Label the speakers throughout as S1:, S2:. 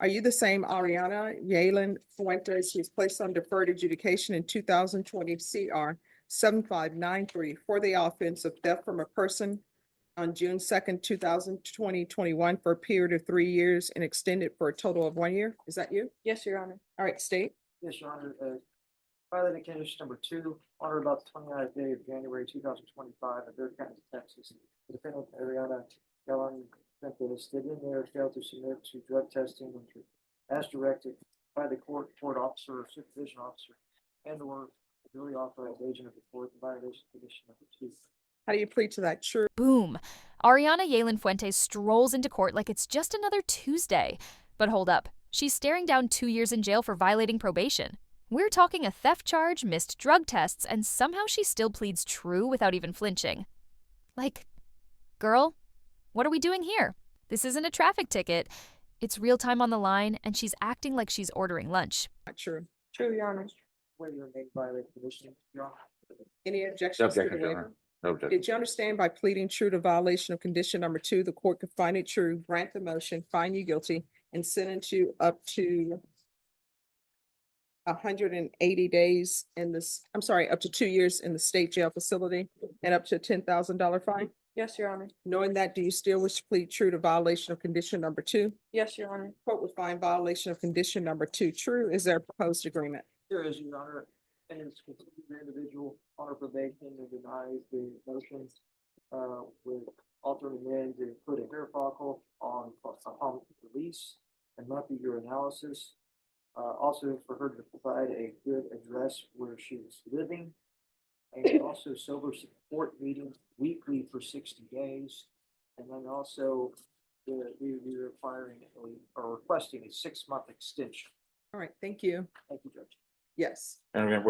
S1: Are you the same Ariana Yalen Fuentes who was placed on deferred adjudication in 2020 CR 7593 for the offense of theft from a person on June 2nd, 2021 for a period of 3 years and extended for a total of 1 year? Is that you?
S2: Yes, Your Honor.
S1: All right, state.
S3: Yes, Your Honor, violating condition number 2, on or about the 29th day of January 2025 in Bexar County, Texas. The defendant, Ariana Yellen Fuentes, did in there fail to submit to drug testing as directed by the court officer or supervision officer and or a duly authorized agent of the court in violation of condition number 2.
S1: How do you plead to that? True.
S4: Boom. Ariana Yalen Fuentes strolls into court like it's just another Tuesday. But hold up. She's staring down 2 years in jail for violating probation. We're talking a theft charge, missed drug tests, and somehow she still pleads true without even flinching. Like, girl, what are we doing here? This isn't a traffic ticket. It's real time on the line, and she's acting like she's ordering lunch.
S1: Not true.
S2: True, Your Honor.
S3: Where you remain violating condition, Your Honor.
S1: Any objections to the
S5: Objection, Your
S1: waiver?
S5: Honor. No objection.
S1: Did you understand by pleading true to violation of condition number 2, the court could find it true, grant the motion, find you guilty, and sentence you up to 180 days in this, I'm sorry, up to 2 years in the state jail facility and up to a $10,000 fine?
S2: Yes, Your Honor.
S1: Knowing that, do you still wish to plead true to violation of condition number 2?
S2: Yes, Your Honor.
S1: Court would find violation of condition number 2 true. Is there a proposed agreement?
S3: There is, Your Honor, and it's continued the individual on probation and denies the motions, with alternate men to put a hair follicle on release and monthly urinalysis. Also for her to provide a good address where she was living. And also sober support meetings weekly for 60 days. And then also we are requiring or requesting a 6-month extension.
S1: All right, thank you.
S3: Thank you, Judge.
S1: Yes.
S5: And again,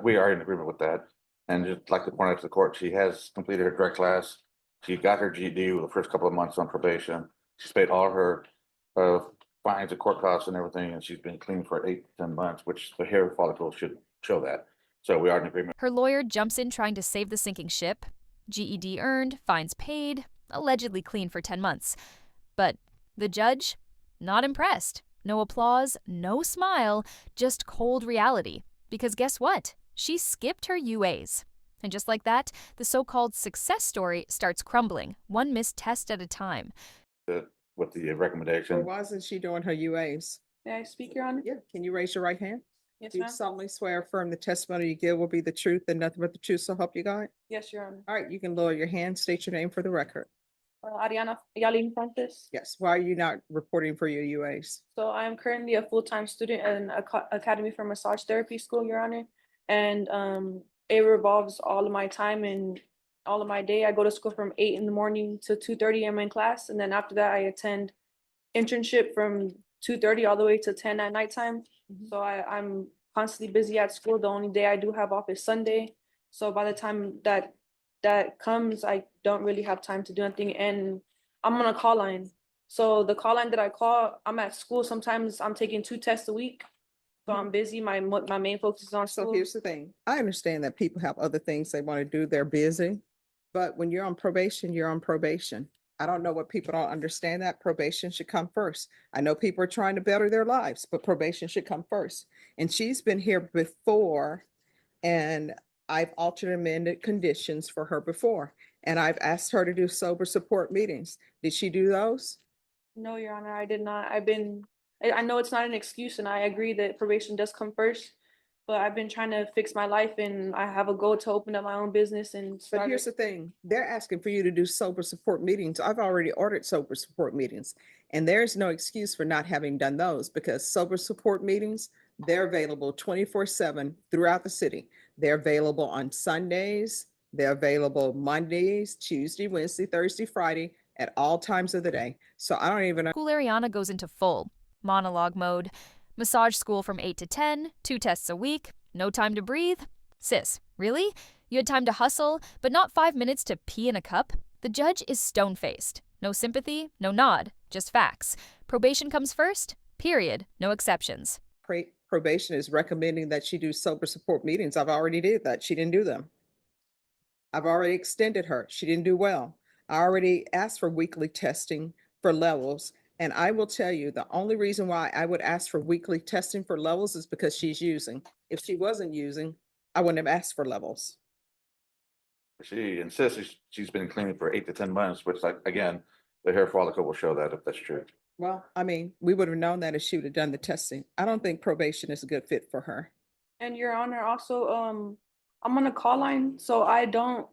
S5: we are in agreement with that. And just like to point out to the court, she has completed her drug class. She got her GED the first couple of months on probation. She's paid all her fines and court costs and everything, and she's been clean for 8 to 10 months, which the hair follicle should show that. So we are in agreement.
S4: Her lawyer jumps in trying to save the sinking ship. GED earned, fines paid, allegedly clean for 10 months. But the judge, not impressed. No applause, no smile, just cold reality. Because guess what? She skipped her UAs. And just like that, the so-called success story starts crumbling, one missed test at a time.
S5: With the
S1: Or
S5: recommendation,
S1: why isn't she doing her UAs?
S2: May I speak, Your Honor?
S1: Yeah, can you raise your right hand?
S2: Yes,
S1: Do you
S2: ma'am.
S1: solemnly swear or affirm the testimony you give will be the truth and nothing but the truth, so help you God?
S2: Yes, Your Honor.
S1: All right, you can lower your hand, state your name for the record.
S2: Ariana Yalen Fuentes.
S1: Yes, why are you not reporting for your UAs?
S2: So I am currently a full-time student in Academy for Massage Therapy School, Your Honor. And it revolves all of my time and all of my day. I go to school from 8 in the morning to 2:30 I'm in class. And then after that, I attend internship from 2:30 all the way to 10 at nighttime.
S1: Mhm.
S2: So I'm constantly busy at school. The only day I do have off is Sunday. So by the time that comes, I don't really have time to do anything. And I'm on a call line. So the call line that I call, I'm at school. Sometimes I'm taking 2 tests a week. So I'm busy. My main focus is on
S1: So
S2: school.
S1: here's the thing. I understand that people have other things they want to do. They're busy. But when you're on probation, you're on probation. I don't know what people don't understand that probation should come first. I know people are trying to better their lives, but probation should come first. And she's been here before, and I've altered and amended conditions for her before. And I've asked her to do sober support meetings. Did she do those?
S2: No, Your Honor, I did not. I know it's not an excuse, and I agree that probation does come first, but I've been trying to fix my life, and I have a goal to open up my own business and
S1: But
S2: start
S1: here's the thing, they're asking for you to do sober support meetings. I've already ordered sober support meetings. And there's no excuse for not having done those because sober support meetings, they're available 24/7 throughout the city. They're available on Sundays. They're available Mondays, Tuesday, Wednesday, Thursday, Friday, at all times of the day. So I don't even know.
S4: Cool Ariana goes into full monologue mode. Massage school from 8 to 10, 2 tests a week, no time to breathe. Sis, really? You had time to hustle, but not 5 minutes to pee in a cup? The judge is stone-faced. No sympathy, no nod, just facts. Probation comes first, period, no exceptions.
S1: Probation is recommending that she do sober support meetings. I've already did that. She didn't do them. I've already extended her. She didn't do well. I already asked for weekly testing for levels, And I will tell you, the only reason why I would ask for weekly testing for levels is because she's using. If she wasn't using, I wouldn't have asked for levels.
S5: She insists she's been cleaning for 8 to 10 months, which like, again, the hair follicle will show that if that's true.
S1: Well, I mean, we would have known that if she would have done the testing. I don't think probation is a good fit for her.
S2: And Your Honor, also, I'm on a call line, so I'm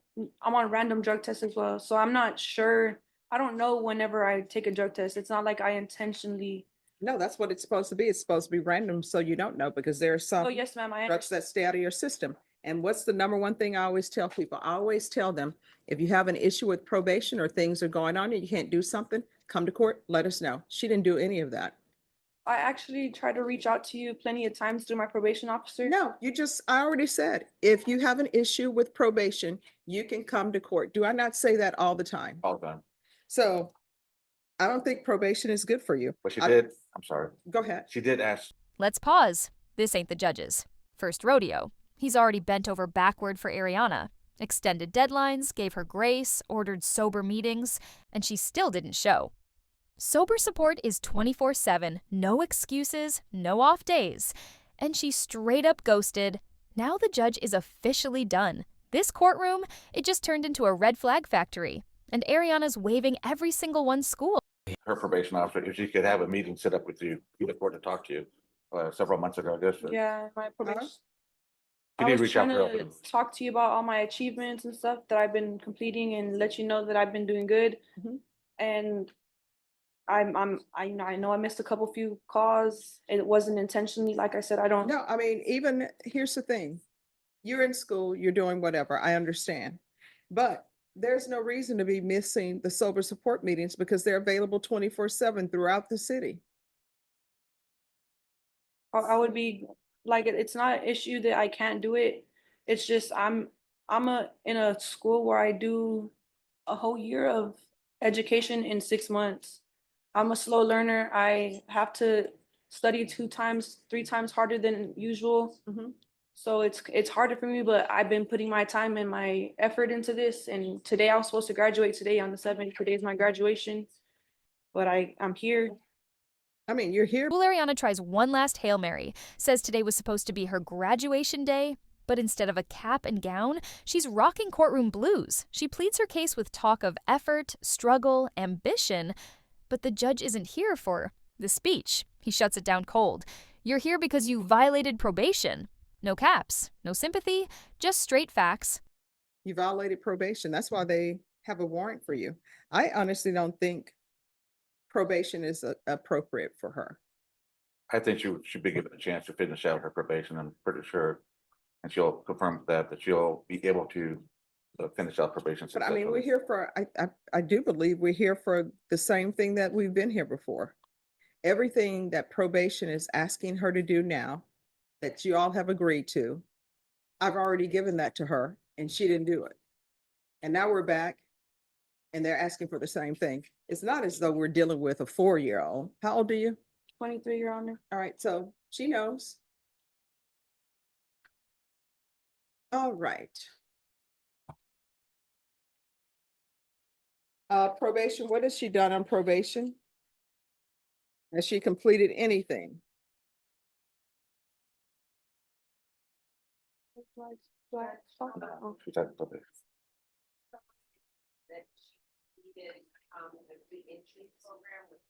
S2: on random drug tests as well. So I'm not sure. I don't know whenever I take a drug test. It's not like I intentionally.
S1: No, that's what it's supposed to be. It's supposed to be random, so you don't know, because there are
S2: Oh,
S1: some
S2: yes, ma'am, I
S1: drugs
S2: understand.
S1: that stay out of your system. And what's the number one thing I always tell people? I always tell them, if you have an issue with probation or things are going on and you can't do something, come to court, let us know. She didn't do any of that.
S2: I actually tried to reach out to you plenty of times through my probation officer.
S1: No, I already said, if you have an issue with probation, you can come to court. Do I not say that all the time?
S5: All done.
S1: So I don't think probation is good for you.
S5: But she
S1: I-
S5: did, I'm sorry,
S1: Go ahead.
S5: she did ask.
S4: Let's pause. This ain't the judge's first rodeo. He's already bent over backward for Ariana, extended deadlines, gave her grace, ordered sober meetings, and she still didn't show. Sober support is 24/7, no excuses, no off days. And she straight up ghosted. Now the judge is officially done. This courtroom, it just turned into a red flag factory. And Ariana's waving every single one's school.
S5: Her probation officer, if she could have a meeting set up with you, the court to talk to you, several months ago, I guess.
S2: Yeah, my probation.
S5: She
S2: I
S5: did
S2: was
S5: reach out
S2: trying
S5: real
S2: to
S5: quick.
S2: talk to you about all my achievements and stuff that I've been completing and let you know that I've been doing good.
S1: Mhm.
S2: And I know I missed a few calls. It wasn't intentionally, like I said, I don't.
S1: No, I mean, even, here's the thing. You're in school, you're doing whatever, I understand. But there's no reason to be missing the sober support meetings because they're available 24/7 throughout the city.
S2: I would be like, it's not an issue that I can't do it. It's just in a school where I do a whole year of education in 6 months. I'm a slow learner. I have to study 2 times, 3 times harder than usual.
S1: Mhm.
S2: So it's harder for me, but I've been putting my time and my effort into this. And today I was supposed to graduate today on the 7th. Today is my graduation, but I'm here.
S1: I mean, you're here.
S4: Well, Ariana tries one last Hail Mary, says today was supposed to be her graduation day, but instead of a cap and gown, she's rocking courtroom blues. She pleads her case with talk of effort, struggle, ambition, but the judge isn't here for the speech. He shuts it down cold. You're here because you violated probation. No caps, no sympathy, just straight facts.
S1: You violated probation. That's why they have a warrant for you. I honestly don't think probation is appropriate for her.
S5: I think she should be given a chance to finish out her probation. I'm pretty sure, and she'll confirm that she'll be able to finish out probation.
S1: But I mean, we're here for, I do believe we're here for the same thing that we've been here before. Everything that probation is asking her to do now, that you all have agreed to, I've already given that to her and she didn't do it. And now we're back and they're asking for the same thing. It's not as though we're dealing with a 4-year-old. How old are you?
S2: 23, Your Honor.
S1: All right, so she knows. All right. Probation, what has she done on probation? Has she completed anything?
S2: Oh.
S5: She's had probation.
S6: That she needed the reentry program with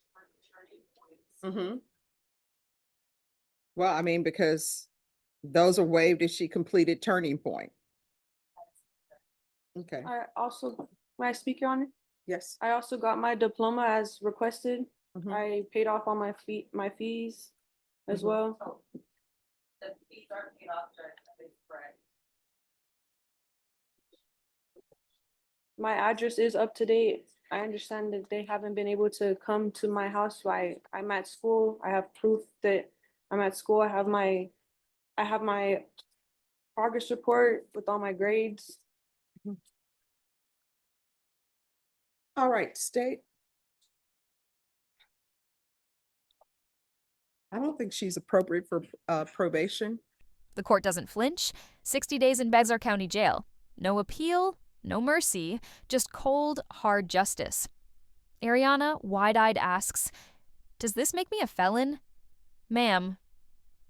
S6: turning points.
S1: Mm-hmm. Well, I mean, because those are waived if she completed Turning Point. Okay,
S2: I also, may I speak, Your Honor?
S1: yes.
S2: I also got my diploma as requested.
S1: Mhm.
S2: I paid off all my fees as
S1: Mhm.
S2: well.
S6: Oh, the fees are paid off during the spread.
S2: My address is up to date. I understand that they haven't been able to come to my house. So I'm at school. I have proof that I'm at school. I have my progress report with all my grades.
S1: All right, state. I don't think she's appropriate for probation.
S4: The court doesn't flinch. 60 days in Bexar County Jail. No appeal, no mercy, just cold, hard justice. Ariana, wide-eyed, asks, Does this make me a felon? Ma'am,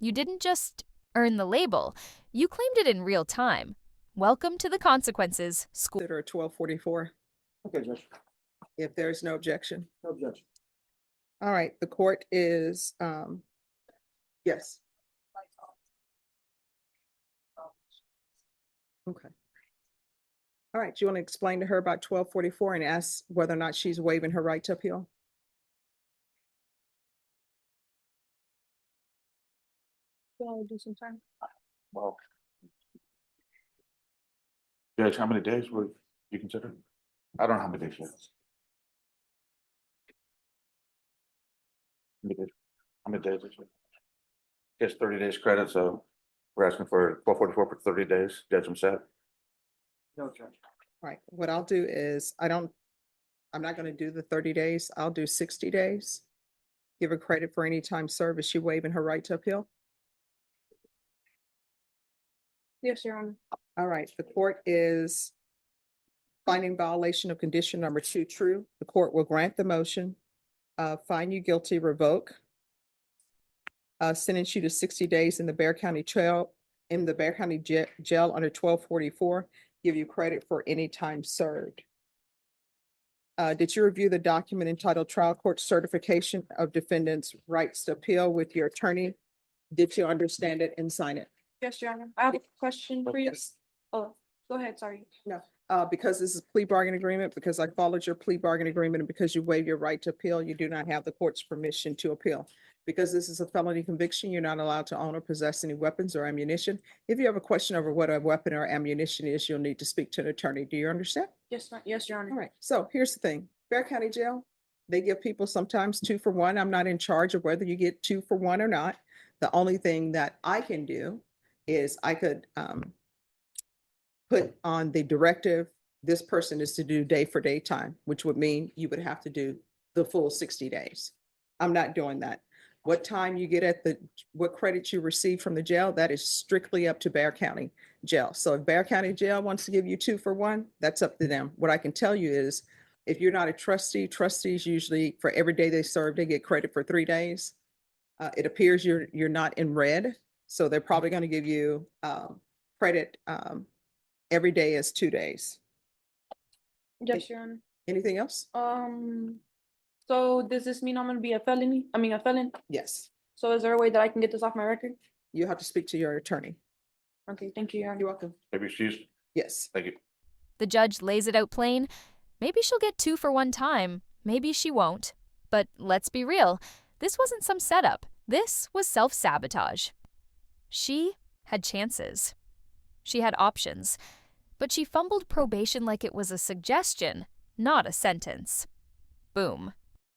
S4: you didn't just earn the label, you claimed it in real time. Welcome to the consequences, school.
S1: Consider 1244,
S3: Okay, Judge,
S1: if there's no objection.
S3: no objection.
S1: All right, the court is, yes. Okay. All right, do you want to explain to her about 1244 and ask whether or not she's waiving her right to appeal?
S2: I'll do some time.
S5: Well. Judge, how many days would you consider? I don't know how many days. Yet. How many days is it? It's 30 days credit, so we're asking for 1244 for 30 days, judgment set.
S3: No, Judge.
S1: All right, what I'll do is, I'm not gonna do the 30 days, I'll do 60 days. Give her credit for any time served. Is she waiving her right to appeal?
S2: Yes, Your Honor.
S1: All right, the court is finding violation of condition number 2 true. The court will grant the motion, find you guilty, revoke, sentence you to 60 days in the Bexar County jail, jail under 1244, give you credit for any time served. Did you review the document entitled Trial Court Certification of Defendant's Rights to Appeal with your attorney? Did you understand it and sign it?
S2: Yes, Your Honor. I have a question for you.
S1: Yes.
S2: Oh, go ahead, sorry.
S1: Because this is a plea bargain agreement, because I followed your plea bargain agreement, and because you waive your right to appeal, you do not have the court's permission to appeal. Because this is a felony conviction, you're not allowed to own or possess any weapons or ammunition. If you have a question over what a weapon or ammunition is, you'll need to speak to an attorney. Do you understand?
S2: Yes, yes, Your Honor.
S1: All right, so here's the thing. Bexar County Jail, they give people sometimes 2 for 1. I'm not in charge of whether you get 2 for 1 or not. The only thing that I can do is I could put on the directive, this person is to do day for day time, which would mean you would have to do the full 60 days. I'm not doing that. What time you get at what credits you receive from the jail, that is strictly up to Bexar County Jail. So if Bexar County Jail wants to give you 2 for 1, that's up to them. What I can tell you is, if you're not a trustee, trustees usually for every day they serve, they get credit for 3 days. It appears you're not in red, so they're probably going to give you credit every day is 2 days.
S2: Yes, Your Honor.
S1: Anything else?
S2: So does this mean I'm gonna be a felon?
S1: Yes.
S2: So is there a way that I can get this off my record?
S1: You have to speak to your attorney.
S2: Okay, thank you, Your Honor.
S1: You're welcome.
S5: Maybe she's,
S1: Yes.
S5: thank you.
S4: The judge lays it out plain. Maybe she'll get 2 for 1 time. Maybe she won't. But let's be real. This wasn't some setup. This was self-sabotage. She had chances. She had options. But she fumbled probation like it was a suggestion, not a sentence. Boom.